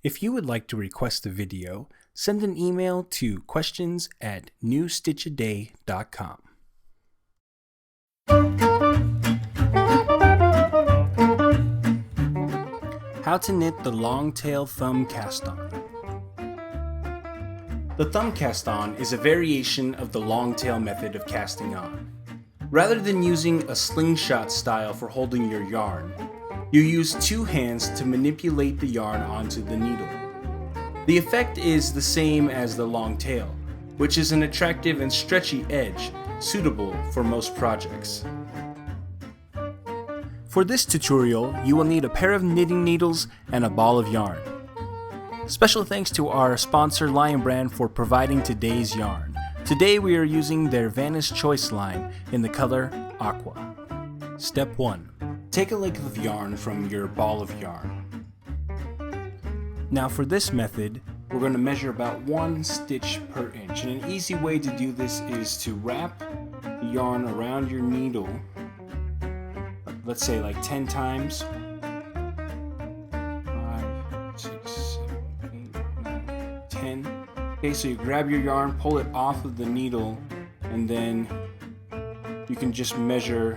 If you would like to request a video, send an email to questions@newstitchaday.com. How to knit the long tail thumb cast-on. The thumb cast-on is a variation of the long tail method of casting on. Rather than using a slingshot style for holding your yarn, you use two hands to manipulate the yarn onto the needle. The effect is the same as the long tail, which is an attractive and stretchy edge suitable for most projects. For this tutorial, you will need a pair of knitting needles and a ball of yarn. Special thanks to our sponsor Lion Brand for providing today's yarn. Today we are using their Vanna's Choice line in the color Aqua. Step 1. Take a length of yarn from your ball of yarn. Now for this method, we're going to measure about 1 stitch per inch. And an easy way to do this is to wrap the yarn around your needle, let's say like 10 times. 5, 6, 7, 8, 9, 10. Okay, so you grab your yarn, pull it off of the needle, and then you can just measure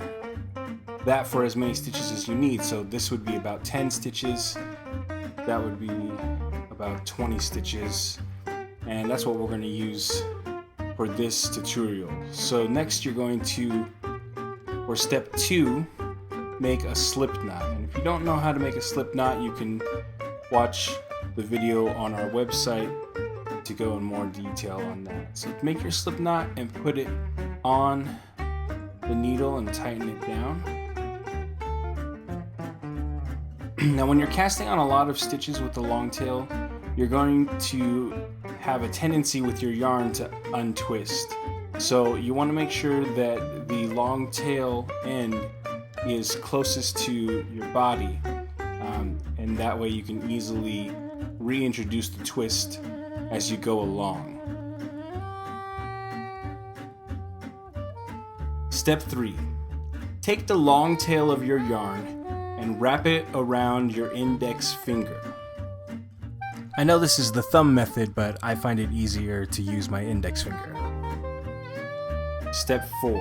that for as many stitches as you need. So this would be about 10 stitches, that would be about 20 stitches, and that's what we're going to use for this tutorial. So next you're going to, for step 2, make a slip knot. And if you don't know how to make a slip knot, you can watch the video on our website to go in more detail on that. So make your slip knot and put it on the needle and tighten it down. Now when you're casting on a lot of stitches with the long tail, you're going to have a tendency with your yarn to untwist. So you want to make sure that the long tail end is closest to your body, and that way you can easily reintroduce the twist as you go along. Step 3. Take the long tail of your yarn and wrap it around your index finger. I know this is the thumb method, but I find it easier to use my index finger. Step 4.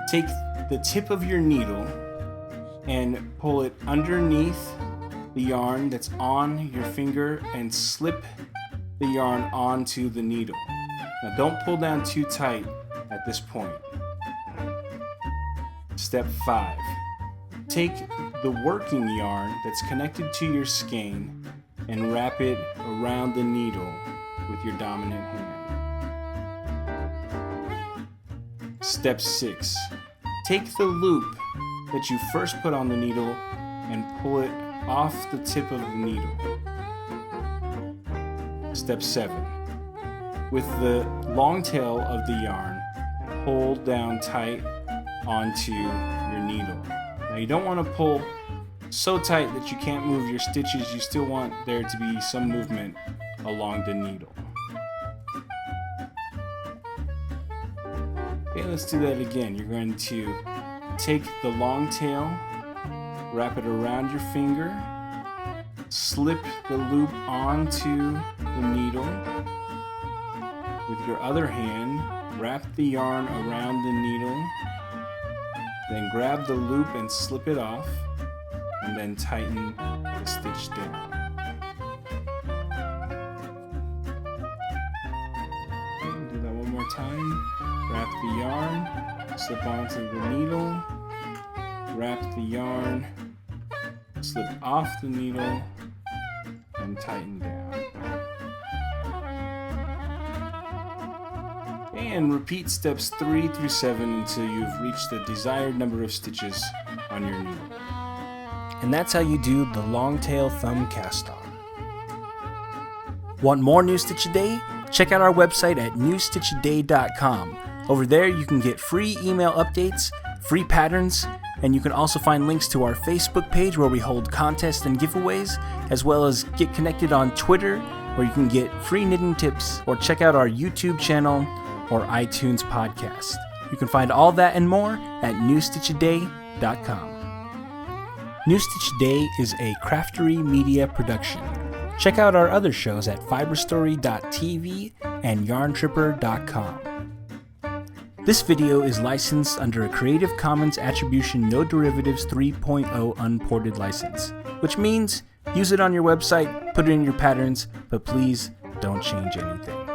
Take the tip of your needle and pull it underneath the yarn that's on your finger and slip the yarn onto the needle. Now don't pull down too tight at this point. Step 5. Take the working yarn that's connected to your skein and wrap it around the needle with your dominant hand. Step 6. Take the loop that you first put on the needle and pull it off the tip of the needle. Step 7. With the long tail of the yarn, pull down tight onto your needle. Now you don't want to pull so tight that you can't move your stitches. You still want there to be some movement along the needle. Okay, let's do that again. You're going to take the long tail, wrap it around your finger, slip the loop onto the needle. With your other hand, wrap the yarn around the needle, then grab the loop and slip it off, and then tighten the stitch down. Okay, do that one more time. Wrap the yarn, slip onto the needle, wrap the yarn, slip off the needle, and tighten down. And repeat steps 3 through 7 until you've reached the desired number of stitches on your needle. And that's how you do the long tail thumb cast on. Want more New Stitch a Day? Check out our website at newstitchaday.com. Over there you can get free email updates, free patterns, and you can also find links to our Facebook page where we hold contests and giveaways, as well as get connected on Twitter where you can get free knitting tips, or check out our YouTube channel or iTunes podcast. You can find all that and more at newstitchaday.com. New Stitch a Day is a Craftery Media production. Check out our other shows at fiberstory.tv and yarntripper.com. This video is licensed under a Creative Commons Attribution No Derivatives 3.0 unported license, which means use it on your website, put it in your patterns, but please don't change anything.